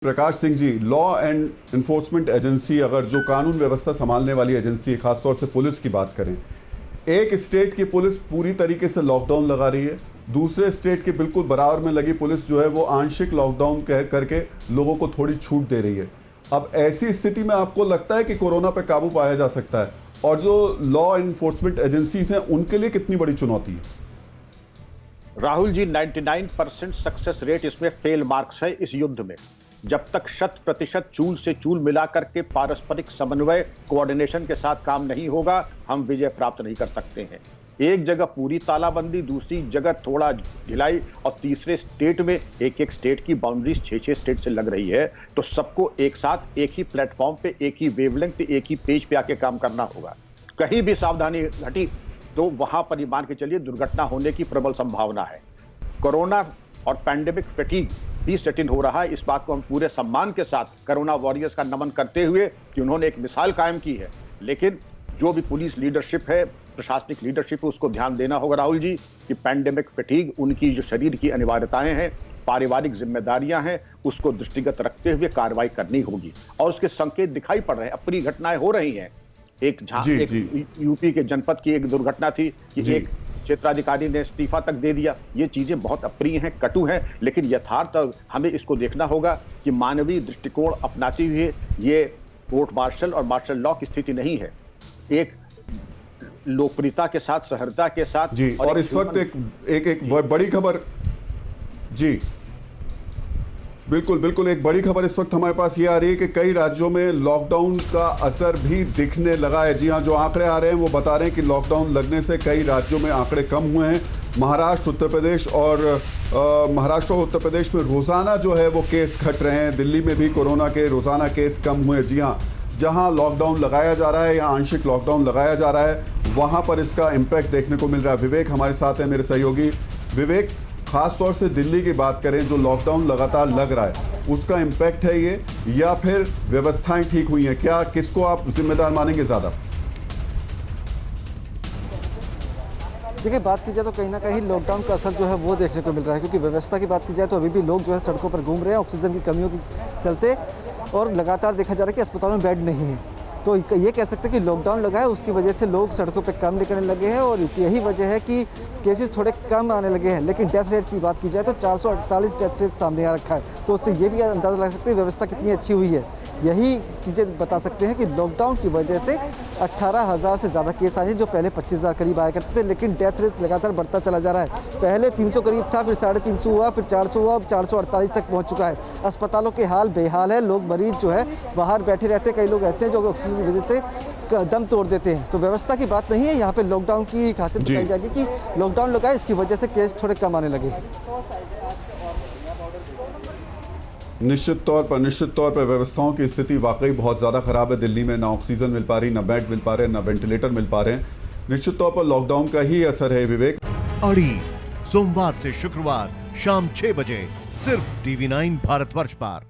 Prakash Singh ji, law and enforcement agency, अगर जो कानून व्यवस्था संभालने वाली एजेंसी है, खासतौर से पुलिस की बात करें, एक स्टेट की पुलिस पूरी तरीके से लॉकडाउन लगा रही है, दूसरे स्टेट के बिल्कुल बराबर में लगी पुलिस जो है वो आंशिक लॉकडाउन करके लोगों को थोड़ी छूट दे रही है। अब ऐसी स्थिति में आपको लगता है कि कोरोना पर काबू पाया जा सकता है? और जो लॉ एनफोर्समेंट एजेंसीज हैं उनके लिए कितनी बड़ी चुनौती है? राहुल जी, 99% सक्सेस रेट इसमें फेल मार्क्स है इस युद्ध में। जब तक 100% चूल से चूल मिलाकर के पारस्परिक समन्वय कोऑर्डिनेशन के साथ काम नहीं होगा, हम विजय प्राप्त नहीं कर सकते हैं। एक जगह पूरी तालाबंदी, दूसरी जगह थोड़ा ढिलाई, और तीसरे स्टेट में एक स्टेट की बाउंड्रीज 6 स्टेट से लग रही है, तो सबको एक साथ एक ही प्लेटफॉर्म पे, एक ही वेवलेंथ पे, एक ही पेज पे आके काम करना होगा। कहीं भी सावधानी घटी तो वहां पर मान के चलिए दुर्घटना होने की प्रबल संभावना है। कोरोना और पैंडेमिक फैटीग भी सेट इन हो रहा है। इस बात को हम पूरे सम्मान के साथ कोरोना वॉरियर्स का नमन करते हुए कि उन्होंने एक मिसाल कायम की है, लेकिन जो भी पुलिस लीडरशिप है, प्रशासनिक लीडरशिप है, उसको ध्यान देना होगा राहुल जी कि पैंडेमिक फैटीग, उनकी जो शरीर की अनिवार्यताएं हैं, पारिवारिक जिम्मेदारियां हैं, उसको दृष्टिगत रखते हुए कार्रवाई करनी होगी। और उसके संकेत दिखाई पड़ रहे हैं, अप्रिय घटनाएं हो रही हैं। एक यूपी के जनपद की एक दुर्घटना थी कि एक क्षेत्राधिकारी ने इस्तीफा तक दे दिया। ये चीजें बहुत अप्रिय हैं, कटु हैं, लेकिन यथार्थ हमें इसको देखना होगा कि मानवीय दृष्टिकोण अपनाते हुए ये कोर्ट मार्शल और मार्शल लॉ की स्थिति नहीं है। एक लोकप्रियता के साथ, सहृदयता के साथ जी। और इस वक्त एक बड़ी खबर जी, बिल्कुल एक बड़ी खबर इस वक्त हमारे पास ये आ रही है कि कई राज्यों में लॉकडाउन का असर भी दिखने लगा है। जी हाँ, जो आंकड़े आ रहे हैं वो बता रहे हैं कि लॉकडाउन लगने से कई राज्यों में आंकड़े कम हुए हैं। महाराष्ट्र, उत्तर प्रदेश और उत्तर प्रदेश में रोज़ाना जो है वो केस घट रहे हैं। दिल्ली में भी कोरोना के रोज़ाना केस कम हुए। जी हाँ, जहाँ लॉकडाउन लगाया जा रहा है या आंशिक लॉकडाउन लगाया जा रहा है वहाँ पर इसका इम्पैक्ट देखने को मिल रहा है। विवेक हमारे साथ है, मेरे सहयोगी। विवेक, खास तौर से दिल्ली की बात करें, जो लॉकडाउन लगातार लग रहा है, उसका इम्पैक्ट है ये, या फिर व्यवस्थाएं ठीक हुई हैं? क्या, किसको आप जिम्मेदार मानेंगे ज़्यादा? देखिए, बात की जाए तो कहीं ना कहीं लॉकडाउन का असर जो है वो देखने को मिल रहा है, क्योंकि व्यवस्था की बात की जाए तो अभी भी लोग जो है सड़कों पर घूम रहे हैं ऑक्सीजन की कमियों के चलते, और लगातार देखा जा रहा है कि अस्पतालों में बेड नहीं है। तो ये कह सकते हैं कि लॉकडाउन लगा है, उसकी वजह से लोग सड़कों पे कम निकलने लगे हैं, और यही वजह है कि केसेस थोड़े कम आने लगे हैं। लेकिन डेथ रेट की बात की जाए तो 448 डेथ रेट सामने आ रखा है, तो उससे ये भी अंदाज़ा लगा सकते हैं व्यवस्था कितनी अच्छी हुई है। यही चीज़ें बता सकते हैं कि लॉकडाउन की वजह से 18,000 से ज़्यादा केस आए हैं, जो पहले 25,000 करीब आया करते थे, लेकिन डेथ रेट लगातार बढ़ता चला जा रहा है। पहले 300 करीब था, फिर 350 हुआ, फिर 400 हुआ, अब 448 तक पहुँच चुका है। अस्पतालों के हाल बेहाल है, लोग मरीज जो है बाहर बैठे रहते हैं, कई लोग ऐसे हैं जो ऑक्सीजन की वजह से दम तोड़ देते हैं। तो व्यवस्था की बात नहीं है, यहाँ पे लॉकडाउन की खासियत बताई जाएगी कि लॉकडाउन लगा है, इसकी वजह से केस थोड़े कम आने लगे। निश्चित तौर पर व्यवस्थाओं की स्थिति वाकई बहुत ज़्यादा ख़राब है। दिल्ली में ना ऑक्सीजन मिल पा रही, ना बेड मिल पा रहे, ना वेंटिलेटर मिल पा रहे हैं। निश्चित तौर पर लॉकडाउन का ही असर है। विवेक, अड़ी सोमवार से शुक्रवार शाम 6 बजे सिर्फ TV9 भारतवर्ष पर।